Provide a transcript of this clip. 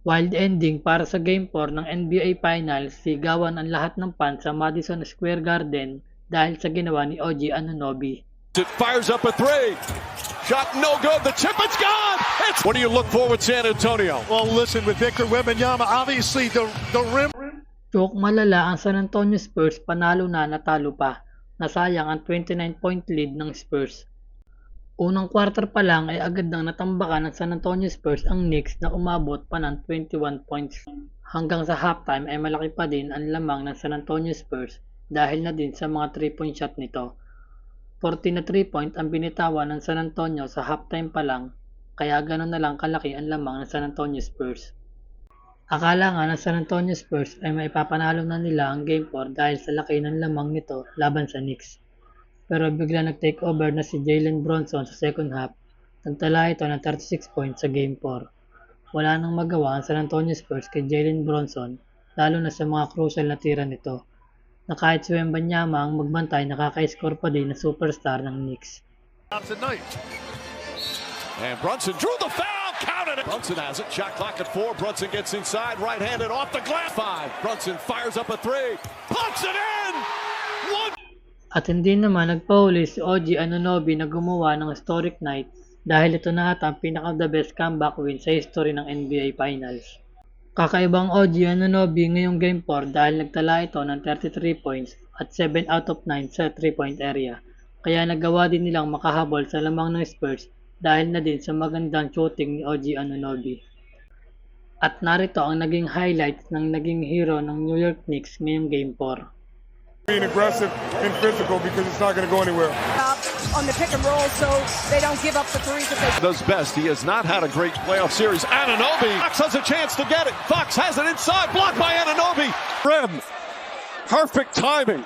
Wild ending para sa Game 4 ng NBA Finals, sigawan ang lahat ng fans sa Madison Square Garden dahil sa ginawa ni OG Anunoby. It fires up a three. Shot no good. The chip, it's gone. What do you look for with San Antonio? Well, listen, with Victor Wembanyama, obviously the rim. Choke malala ang San Antonio Spurs, panalo na natalo pa. Nasayang ang 29-point lead ng Spurs. Unang quarter pa lang ay agad nang natambakan ng San Antonio Spurs ang Knicks na umabot pa ng 21 points. Hanggang sa halftime ay malaki pa din ang lamang ng San Antonio Spurs dahil na din sa mga 3-point shot nito. 40 na 3-point ang binitawan ng San Antonio sa halftime pa lang, kaya ganoon na lang kalaki ang lamang ng San Antonio Spurs. Akala nga ng San Antonio Spurs ay maipapanalo na nila ang Game 4 dahil sa laki ng lamang nito laban sa Knicks. Pero bigla nag-take over na si Jalen Brunson sa second half, nagtala ito ng 36 points sa Game 4. Wala nang magawa ang San Antonio Spurs kay Jalen Brunson, lalo na sa mga crucial na tira nito, na kahit si Wembanyama ang magbantay nakaka-score pa din na superstar ng Knicks. And Brunson drew the foul, counted it. Brunson has it, shot clock at 4. Brunson gets inside, right-handed off the glass. 5. Brunson fires up a 3, puts it in. 1. At hindi naman nagpahuli si OG Anunoby na gumawa ng historic night dahil ito na ata ang pinaka-the best comeback win sa history ng NBA Finals. Kakaibang OG Anunoby ngayong Game 4 dahil nagtala ito ng 33 points at 7 out of 9 sa 3-point area. Kaya nagawa din nilang makahabol sa lamang ng Spurs dahil na din sa magandang shooting ni OG Anunoby. At narito ang naging highlights ng naging hero ng New York Knicks ngayong Game 4. Being aggressive and physical because it's not going to go anywhere. On the pick and roll so they don't give up the threes that they Does best. He has not had a great playoff series. Anunoby. Fox has a chance to get it. Fox has it inside. Blocked by Anunoby. Rim. Perfect timing.